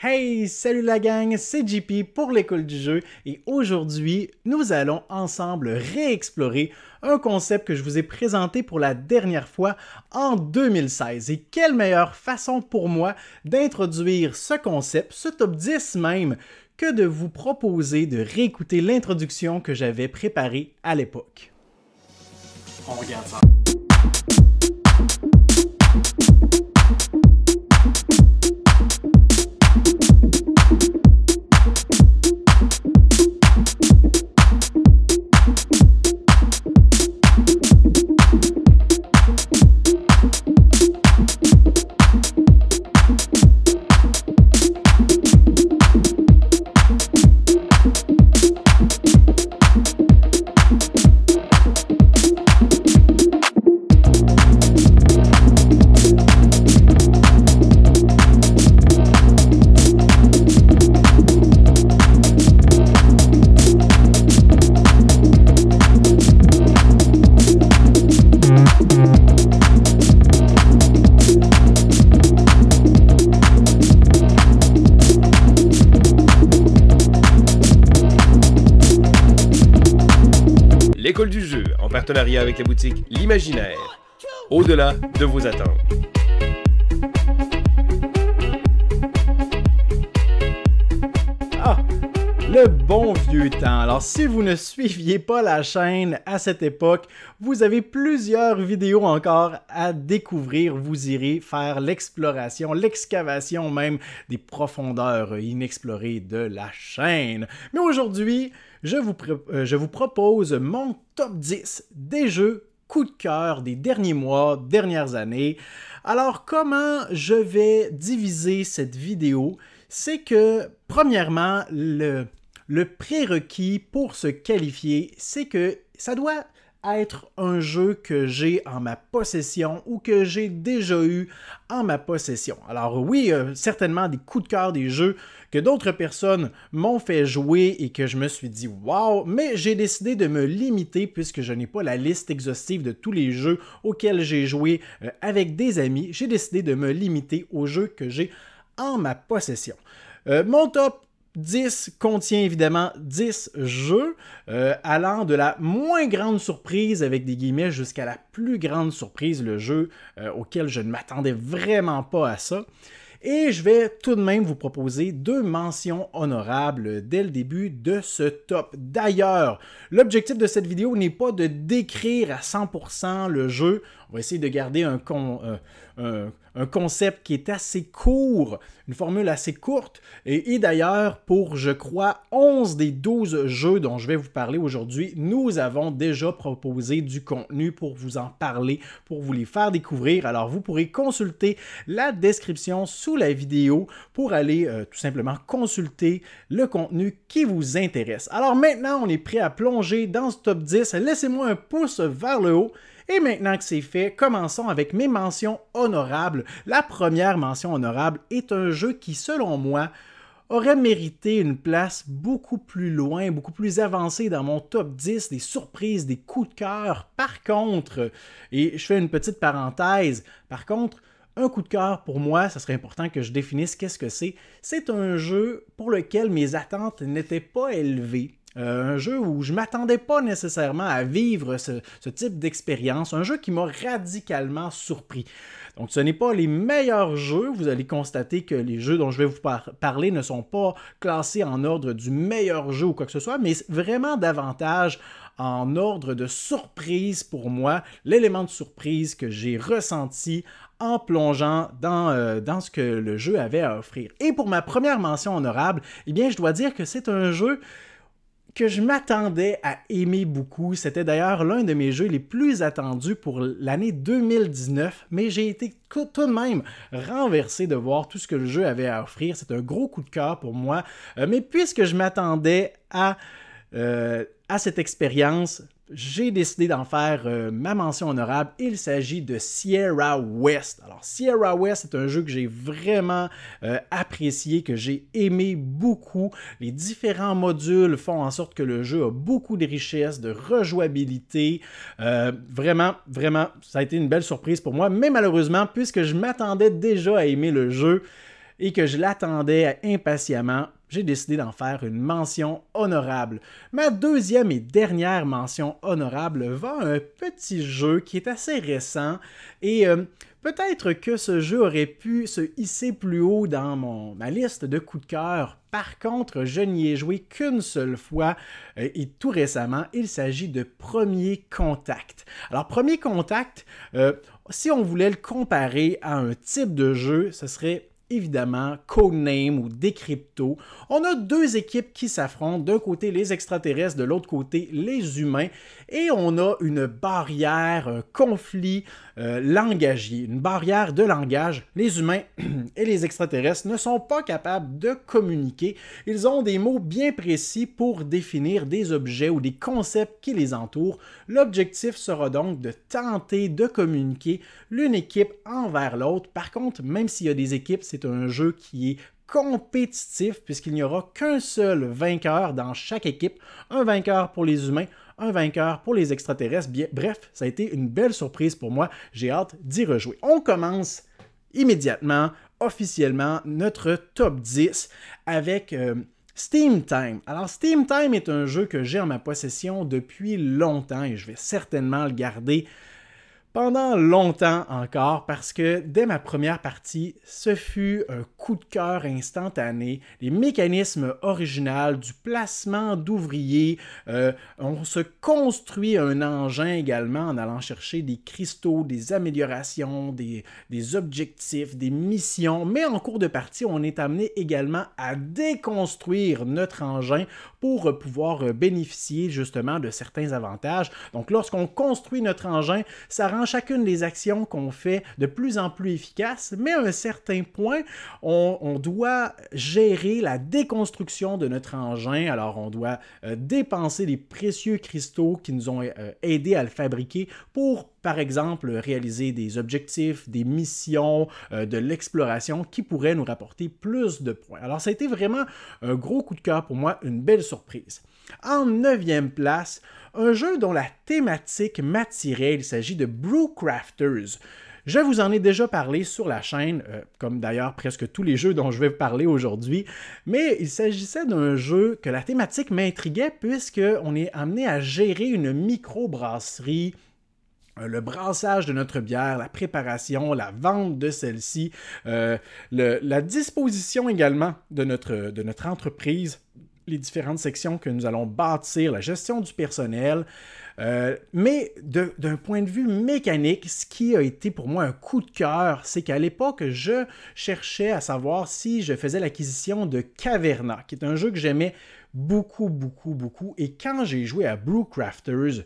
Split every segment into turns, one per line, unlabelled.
Hey, salut la gang, c'est JP pour l'école du jeu et aujourd'hui, nous allons ensemble réexplorer un concept que je vous ai présenté pour la dernière fois en 2016. Et quelle meilleure façon pour moi d'introduire ce concept, ce top 10 même, que de vous proposer de réécouter l'introduction que j'avais préparée à l'époque. On regarde ça.
L'école du jeu, en partenariat avec la boutique L'Imaginaire, au-delà de vos attentes.
Ah, le bon vieux temps. Alors, si vous ne suiviez pas la chaîne à cette époque, vous avez plusieurs vidéos encore à découvrir. Vous irez faire l'exploration, l'excavation même des profondeurs inexplorées de la chaîne. Mais aujourd'hui, je vous propose mon top 10 des jeux coup de cœur des derniers mois, dernières années. Alors, comment je vais diviser cette vidéo? C'est que, premièrement, le prérequis pour se qualifier, c'est que ça doit être un jeu que j'ai en ma possession ou que j'ai déjà eu en ma possession. Alors oui, certainement des coups de cœur des jeux que d'autres personnes m'ont fait jouer et que je me suis dit « wow », mais j'ai décidé de me limiter puisque je n'ai pas la liste exhaustive de tous les jeux auxquels j'ai joué avec des amis. J'ai décidé de me limiter aux jeux que j'ai en ma possession. Mon top 10 contient évidemment 10 jeux, allant de la moins grande surprise, avec des guillemets, jusqu'à la plus grande surprise, le jeu auquel je ne m'attendais vraiment pas à ça. Et je vais tout de même vous proposer 2 mentions honorables dès le début de ce top. D'ailleurs, l'objectif de cette vidéo n'est pas de décrire à 100% le jeu. On va essayer de garder un concept qui est assez court, une formule assez courte. Et d'ailleurs, pour, je crois, 11 des 12 jeux dont je vais vous parler aujourd'hui, nous avons déjà proposé du contenu pour vous en parler, pour vous les faire découvrir. Alors, vous pourrez consulter la description sous la vidéo pour aller tout simplement consulter le contenu qui vous intéresse. Alors maintenant, on est prêt à plonger dans ce top 10. Laissez-moi un pouce vers le haut. Et maintenant que c'est fait, commençons avec mes mentions honorables. La première mention honorable est un jeu qui, selon moi, aurait mérité une place beaucoup plus loin, beaucoup plus avancée dans mon top 10, des surprises, des coups de cœur. Par contre, et je fais une petite parenthèse, par contre, un coup de cœur, pour moi, ça serait important que je définisse qu'est-ce que c'est. C'est un jeu pour lequel mes attentes n'étaient pas élevées. Un jeu où je ne m'attendais pas nécessairement à vivre ce type d'expérience, un jeu qui m'a radicalement surpris. Donc ce n'est pas les meilleurs jeux, vous allez constater que les jeux dont je vais vous parler ne sont pas classés en ordre du meilleur jeu ou quoi que ce soit, mais vraiment davantage en ordre de surprise pour moi, l'élément de surprise que j'ai ressenti en plongeant dans ce que le jeu avait à offrir. Et pour ma première mention honorable, eh bien je dois dire que c'est un jeu que je m'attendais à aimer beaucoup. C'était d'ailleurs l'un de mes jeux les plus attendus pour l'année 2019, mais j'ai été tout de même renversé de voir tout ce que le jeu avait à offrir. C'est un gros coup de cœur pour moi, mais puisque je m'attendais à cette expérience, j'ai décidé d'en faire ma mention honorable. Il s'agit de Sierra West. Alors, Sierra West est un jeu que j'ai vraiment apprécié, que j'ai aimé beaucoup. Les différents modules font en sorte que le jeu a beaucoup de richesse, de rejouabilité. Vraiment, ça a été une belle surprise pour moi. Mais malheureusement, puisque je m'attendais déjà à aimer le jeu, et que je l'attendais impatiemment, j'ai décidé d'en faire une mention honorable. Ma deuxième et dernière mention honorable va à un petit jeu qui est assez récent et peut-être que ce jeu aurait pu se hisser plus haut dans ma liste de coups de cœur. Par contre, je n'y ai joué qu'une seule fois et tout récemment, il s'agit de Premier Contact. Alors, Premier Contact, si on voulait le comparer à un type de jeu, ce serait évidemment Codename ou Decrypto. On a deux équipes qui s'affrontent, d'un côté les extraterrestres, de l'autre côté les humains, et on a une barrière, un conflit langagier, une barrière de langage. Les humains et les extraterrestres ne sont pas capables de communiquer. Ils ont des mots bien précis pour définir des objets ou des concepts qui les entourent. L'objectif sera donc de tenter de communiquer l'une équipe envers l'autre. Par contre, même s'il y a des équipes, c'est un jeu qui est compétitif puisqu'il n'y aura qu'un seul vainqueur dans chaque équipe, un vainqueur pour les humains, un vainqueur pour les extraterrestres. Bref, ça a été une belle surprise pour moi, j'ai hâte d'y rejouer. On commence immédiatement, officiellement, notre top 10 avec Steam Time. Alors Steam Time est un jeu que j'ai en ma possession depuis longtemps et je vais certainement le garder pendant longtemps encore parce que dès ma première partie, ce fut un coup de cœur instantané. Les mécanismes originaux, du placement d'ouvriers, on se construit un engin également en allant chercher des cristaux, des améliorations, des objectifs, des missions. Mais en cours de partie, on est amené également à déconstruire notre engin pour pouvoir bénéficier justement de certains avantages. Donc lorsqu'on construit notre engin, ça rend chacune des actions qu'on fait de plus en plus efficaces, mais à un certain point, on doit gérer la déconstruction de notre engin. Alors, on doit dépenser les précieux cristaux qui nous ont aidés à le fabriquer pour, par exemple, réaliser des objectifs, des missions, de l'exploration qui pourraient nous rapporter plus de points. Alors, ça a été vraiment un gros coup de cœur pour moi, une belle surprise. En 9e place, un jeu dont la thématique m'attirait, il s'agit de Brewcrafters. Je vous en ai déjà parlé sur la chaîne, comme d'ailleurs presque tous les jeux dont je vais parler aujourd'hui, mais il s'agissait d'un jeu que la thématique m'intriguait puisqu'on est amené à gérer une microbrasserie, le brassage de notre bière, la préparation, la vente de celle-ci, la disposition également de notre entreprise, les différentes sections que nous allons bâtir, la gestion du personnel, mais d'un point de vue mécanique, ce qui a été pour moi un coup de cœur, c'est qu'à l'époque, je cherchais à savoir si je faisais l'acquisition de Caverna, qui est un jeu que j'aimais beaucoup, beaucoup, beaucoup, et quand j'ai joué à Brewcrafters,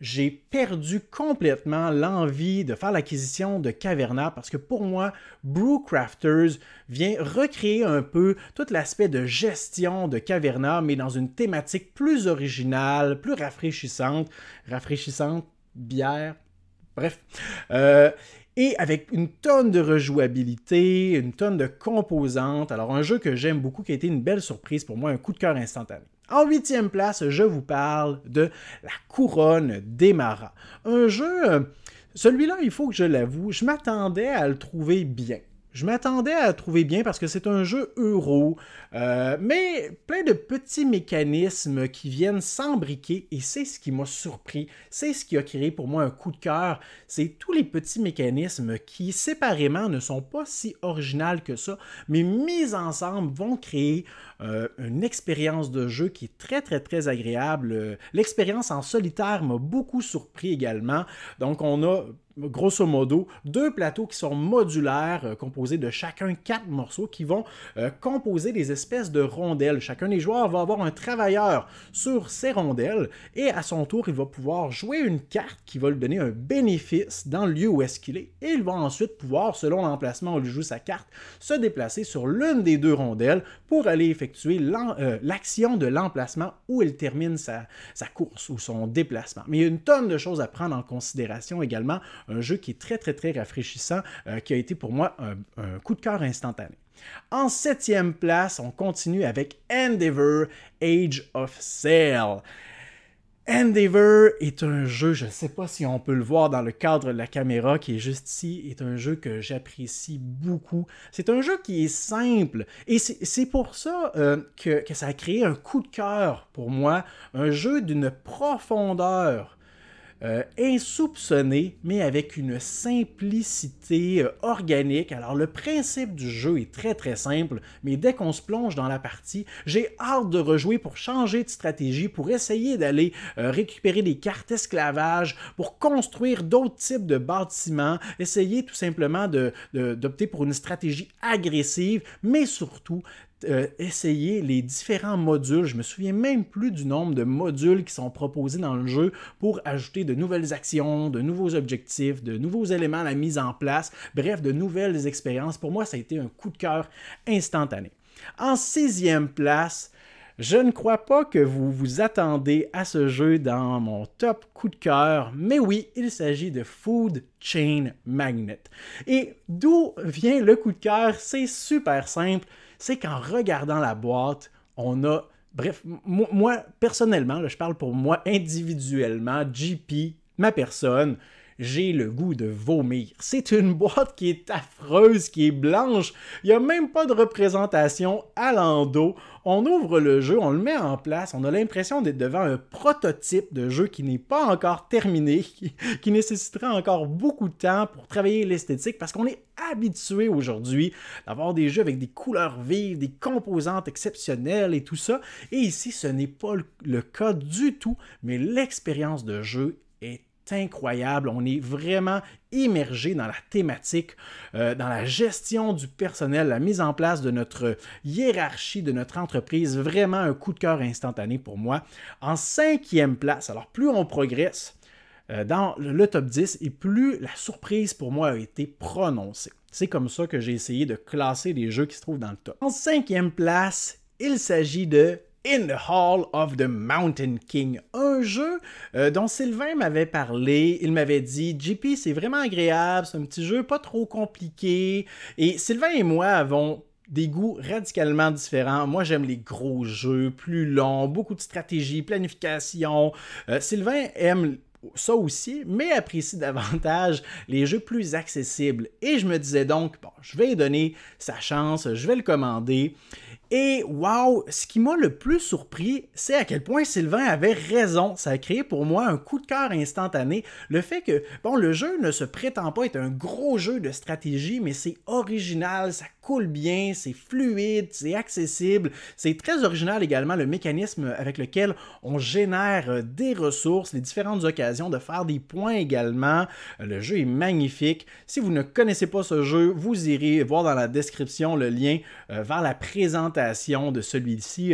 j'ai perdu complètement l'envie de faire l'acquisition de Caverna parce que pour moi, Brewcrafters vient recréer un peu tout l'aspect de gestion de Caverna, mais dans une thématique plus originale, plus rafraîchissante, bière, bref. Et avec une tonne de rejouabilité, une tonne de composantes. Alors un jeu que j'aime beaucoup, qui a été une belle surprise pour moi, un coup de cœur instantané. En 8e place, je vous parle de La Couronne d'Emara. Un jeu, celui-là, il faut que je l'avoue, je m'attendais à le trouver bien. Je m'attendais à le trouver bien parce que c'est un jeu euro, mais plein de petits mécanismes qui viennent s'embriquer et c'est ce qui m'a surpris. C'est ce qui a créé pour moi un coup de cœur. C'est tous les petits mécanismes qui, séparément, ne sont pas si originaux que ça, mais mis ensemble vont créer une expérience de jeu qui est très, très, très agréable. L'expérience en solitaire m'a beaucoup surpris également. Donc, on a grosso modo, 2 plateaux qui sont modulaires, composés de chacun 4 morceaux qui vont composer des espèces de rondelles. Chacun des joueurs va avoir un travailleur sur ces rondelles et à son tour, il va pouvoir jouer une carte qui va lui donner un bénéfice dans le lieu où est-ce qu'il est et il va ensuite pouvoir, selon l'emplacement où il joue sa carte, se déplacer sur l'une des 2 rondelles pour aller effectuer l'action de l'emplacement où il termine sa course ou son déplacement. Mais il y a une tonne de choses à prendre en considération également. Un jeu qui est très, très, très rafraîchissant, qui a été pour moi un coup de cœur instantané. En 7e place, on continue avec Endeavor Age of Sail. Endeavor est un jeu, je ne sais pas si on peut le voir dans le cadre de la caméra qui est juste ici, est un jeu que j'apprécie beaucoup. C'est un jeu qui est simple et c'est pour ça que ça a créé un coup de cœur pour moi. Un jeu d'une profondeur insoupçonnée, mais avec une simplicité organique. Alors le principe du jeu est très très simple, mais dès qu'on se plonge dans la partie, j'ai hâte de rejouer pour changer de stratégie, pour essayer d'aller récupérer des cartes esclavage, pour construire d'autres types de bâtiments, essayer tout simplement d'opter pour une stratégie agressive, mais surtout essayer les différents modules. Je me souviens même plus du nombre de modules qui sont proposés dans le jeu pour ajouter de nouvelles actions, de nouveaux objectifs, de nouveaux éléments à la mise en place, bref, de nouvelles expériences. Pour moi, ça a été un coup de cœur instantané. En 6e place, je ne crois pas que vous vous attendez à ce jeu dans mon top coup de cœur, mais oui, il s'agit de Food Chain Magnate. Et d'où vient le coup de cœur? C'est super simple. C'est qu'en regardant la boîte, on a... Bref, moi, personnellement, là, je parle pour moi individuellement, JP, ma personne, j'ai le goût de vomir. C'est une boîte qui est affreuse, qui est blanche. Il n'y a même pas de représentation à l'endo. On ouvre le jeu, on le met en place, on a l'impression d'être devant un prototype de jeu qui n'est pas encore terminé, qui nécessitera encore beaucoup de temps pour travailler l'esthétique, parce qu'on est habitué aujourd'hui d'avoir des jeux avec des couleurs vives, des composantes exceptionnelles et tout ça. Et ici, ce n'est pas le cas du tout, mais l'expérience de jeu est incroyable. On est vraiment immergé dans la thématique, dans la gestion du personnel, la mise en place de notre hiérarchie, de notre entreprise. Vraiment un coup de cœur instantané pour moi. En 5e place, alors plus on progresse dans le top 10 et plus la surprise pour moi a été prononcée. C'est comme ça que j'ai essayé de classer les jeux qui se trouvent dans le top. En 5e place, il s'agit de In the Hall of the Mountain King, un jeu dont Sylvain m'avait parlé. Il m'avait dit « JP, c'est vraiment agréable, c'est un petit jeu pas trop compliqué. » Et Sylvain et moi avons des goûts radicalement différents. Moi, j'aime les gros jeux, plus longs, beaucoup de stratégie, planification. Sylvain aime ça aussi, mais apprécie davantage les jeux plus accessibles. Et je me disais donc, bon, je vais lui donner sa chance, je vais le commander. Et wow, ce qui m'a le plus surpris, c'est à quel point Sylvain avait raison. Ça a créé pour moi un coup de cœur instantané. Le fait que, bon, le jeu ne se prétend pas être un gros jeu de stratégie, mais c'est original, ça coule bien, c'est fluide, c'est accessible. C'est très original également le mécanisme avec lequel on génère des ressources, les différentes occasions de faire des points également. Le jeu est magnifique. Si vous ne connaissez pas ce jeu, vous irez voir dans la description le lien vers la présentation de celui-ci.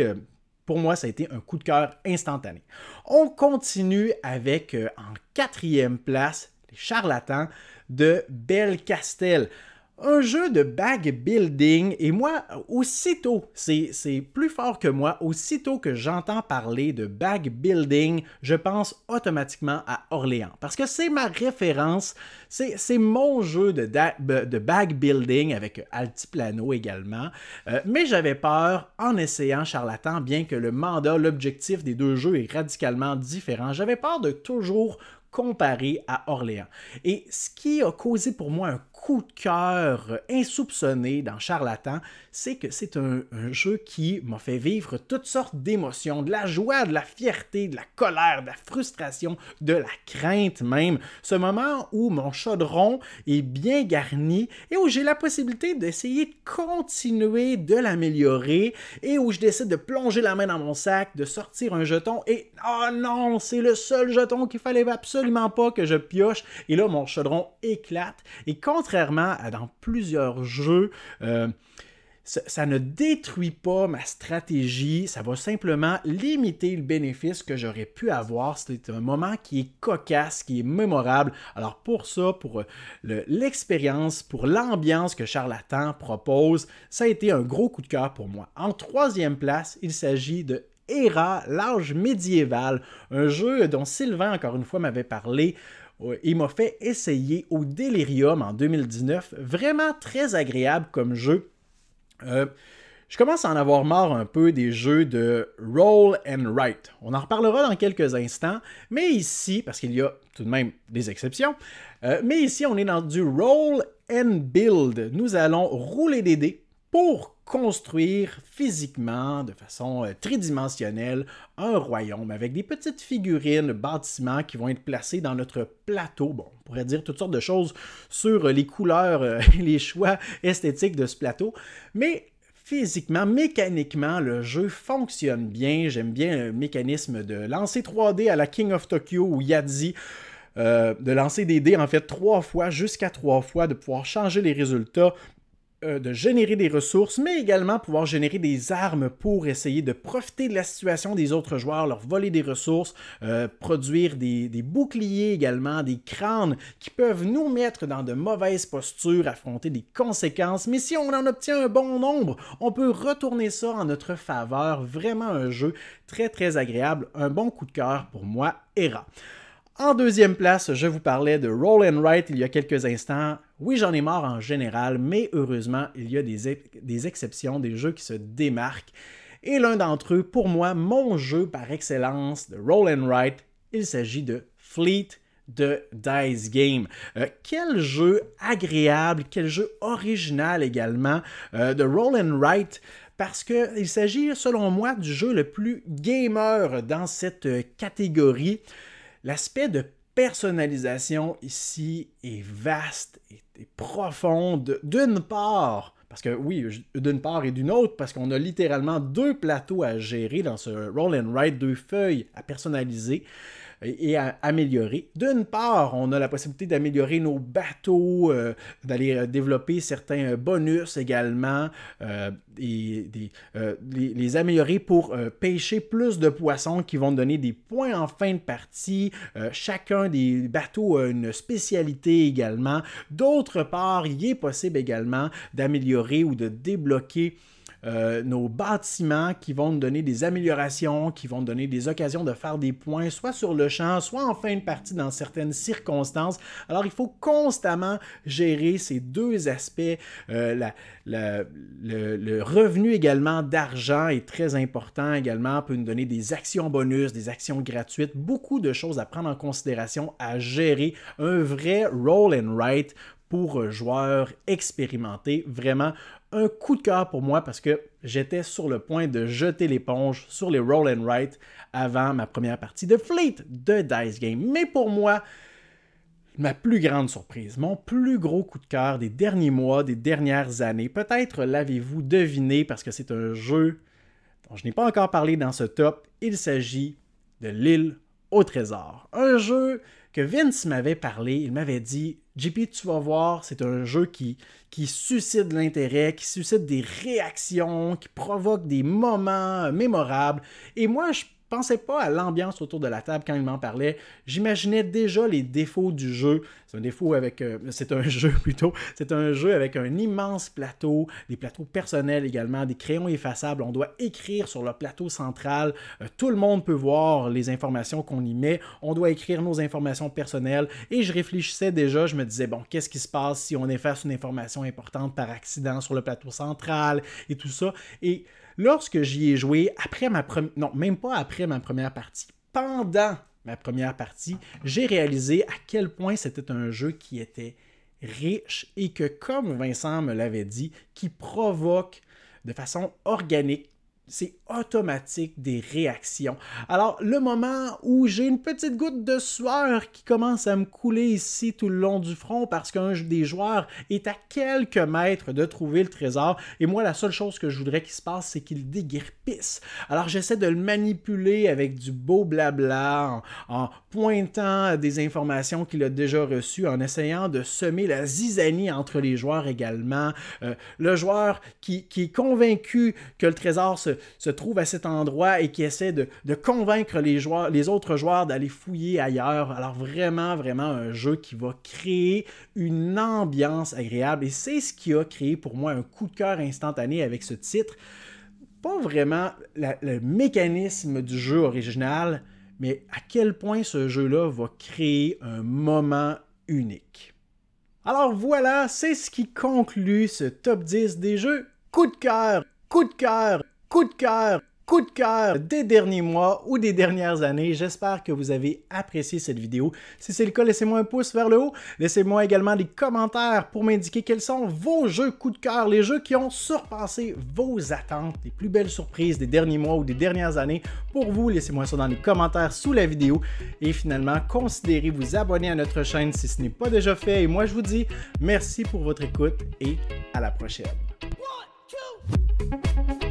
Pour moi, ça a été un coup de cœur instantané. On continue avec, en 4e place, les charlatans de Belcastel. Un jeu de bag building, et moi, aussitôt, c'est plus fort que moi, aussitôt que j'entends parler de bag building, je pense automatiquement à Orléans, parce que c'est ma référence, c'est mon jeu de bag building avec Altiplano également, mais j'avais peur en essayant Charlatan, bien que le mandat, l'objectif des deux jeux est radicalement différent, j'avais peur de toujours comparé à Orléans. Et ce qui a causé pour moi un coup de cœur insoupçonné dans Charlatan, c'est que c'est un jeu qui m'a fait vivre toutes sortes d'émotions, de la joie, de la fierté, de la colère, de la frustration, de la crainte même. Ce moment où mon chaudron est bien garni et où j'ai la possibilité d'essayer de continuer de l'améliorer et où je décide de plonger la main dans mon sac, de sortir un jeton et oh non, c'est le seul jeton qu'il fallait absolument pas que je pioche et là mon chaudron éclate et contrairement à dans plusieurs jeux, ça ne détruit pas ma stratégie, ça va simplement limiter le bénéfice que j'aurais pu avoir. C'est un moment qui est cocasse, qui est mémorable. Alors pour ça, pour l'expérience, pour l'ambiance que Charlatan propose, ça a été un gros coup de cœur pour moi. En 3e place, il s'agit de Era, l'âge médiéval, un jeu dont Sylvain, encore une fois, m'avait parlé. Il m'a fait essayer au Delirium en 2019. Vraiment très agréable comme jeu. Je commence à en avoir marre un peu des jeux de roll and write. On en reparlera dans quelques instants, mais ici, parce qu'il y a tout de même des exceptions, mais ici on est dans du roll and build. Nous allons rouler des dés pour construire physiquement, de façon tridimensionnelle, un royaume avec des petites figurines, bâtiments qui vont être placés dans notre plateau. Bon, on pourrait dire toutes sortes de choses sur les couleurs et les choix esthétiques de ce plateau, mais physiquement, mécaniquement, le jeu fonctionne bien. J'aime bien le mécanisme de lancer 3D à la King of Tokyo ou Yahtzee, de lancer des dés en fait 3 fois, jusqu'à 3 fois, de pouvoir changer les résultats, de générer des ressources, mais également pouvoir générer des armes pour essayer de profiter de la situation des autres joueurs, leur voler des ressources, produire des boucliers également, des crânes qui peuvent nous mettre dans de mauvaises postures, affronter des conséquences, mais si on en obtient un bon nombre, on peut retourner ça en notre faveur. Vraiment un jeu très très agréable, un bon coup de cœur pour moi, Hera. En deuxième place, je vous parlais de Roll and Write il y a quelques instants. Oui, j'en ai marre en général, mais heureusement, il y a des exceptions, des jeux qui se démarquent. Et l'un d'entre eux, pour moi, mon jeu par excellence de Roll and Write, il s'agit de Fleet de Dice Game. Quel jeu agréable, quel jeu original également de Roll and Write, parce qu'il s'agit, selon moi, du jeu le plus gamer dans cette catégorie. L'aspect de personnalisation ici est vaste et profond. D'une part, parce que oui, d'une part et d'une autre, parce qu'on a littéralement 2 plateaux à gérer dans ce Roll and Write, 2 feuilles à personnaliser et à améliorer. D'une part, on a la possibilité d'améliorer nos bateaux, d'aller développer certains bonus également, et les améliorer pour pêcher plus de poissons qui vont donner des points en fin de partie. Chacun des bateaux a une spécialité également. D'autre part, il est possible également d'améliorer ou de débloquer nos bâtiments qui vont nous donner des améliorations, qui vont nous donner des occasions de faire des points, soit sur le champ, soit en fin de partie dans certaines circonstances. Alors, il faut constamment gérer ces 2 aspects. Le revenu également d'argent est très important également, peut nous donner des actions bonus, des actions gratuites, beaucoup de choses à prendre en considération, à gérer. Un vrai roll and write pour joueurs expérimentés. Vraiment un coup de cœur pour moi parce que j'étais sur le point de jeter l'éponge sur les Roll and Write avant ma première partie de Fleet de Dice Game. Mais pour moi, ma plus grande surprise, mon plus gros coup de cœur des derniers mois, des dernières années, peut-être l'avez-vous deviné parce que c'est un jeu dont je n'ai pas encore parlé dans ce top, il s'agit de l'île au trésor. Un jeu que Vince m'avait parlé, il m'avait dit « JP, tu vas voir, c'est un jeu qui suscite de l'intérêt, qui suscite des réactions, qui provoque des moments mémorables. » Et moi, je pensais pas à l'ambiance autour de la table quand il m'en parlait. J'imaginais déjà les défauts du jeu. C'est un jeu avec un immense plateau, des plateaux personnels également, des crayons effaçables. On doit écrire sur le plateau central. Tout le monde peut voir les informations qu'on y met. On doit écrire nos informations personnelles. Et je réfléchissais déjà, je me disais, bon, qu'est-ce qui se passe si on efface une information importante par accident sur le plateau central et tout ça. Et lorsque j'y ai joué, même pas après ma première partie, pendant ma première partie, j'ai réalisé à quel point c'était un jeu qui était riche et que, comme Vincent me l'avait dit, qui provoque de façon organique, c'est automatique des réactions. Alors, le moment où j'ai une petite goutte de sueur qui commence à me couler ici tout le long du front parce qu'un des joueurs est à quelques mètres de trouver le trésor et moi, la seule chose que je voudrais qu'il se passe, c'est qu'il déguerpisse. Alors, j'essaie de le manipuler avec du beau blabla, en pointant des informations qu'il a déjà reçues, en essayant de semer la zizanie entre les joueurs également. Le joueur qui est convaincu que le trésor se trouve à cet endroit et qui essaie de convaincre les autres joueurs d'aller fouiller ailleurs. Alors vraiment, vraiment un jeu qui va créer une ambiance agréable et c'est ce qui a créé pour moi un coup de cœur instantané avec ce titre. Pas vraiment le mécanisme du jeu original, mais à quel point ce jeu-là va créer un moment unique. Alors voilà, c'est ce qui conclut ce top 10 des jeux coup de cœur. coup de cœur, coup de cœur, coup de cœur des derniers mois ou des dernières années. J'espère que vous avez apprécié cette vidéo. Si c'est le cas, laissez-moi un pouce vers le haut. Laissez-moi également des commentaires pour m'indiquer quels sont vos jeux coup de cœur, les jeux qui ont surpassé vos attentes, les plus belles surprises des derniers mois ou des dernières années. Pour vous, laissez-moi ça dans les commentaires sous la vidéo. Et finalement, considérez vous abonner à notre chaîne si ce n'est pas déjà fait. Et moi, je vous dis merci pour votre écoute et à la prochaine.
1, 2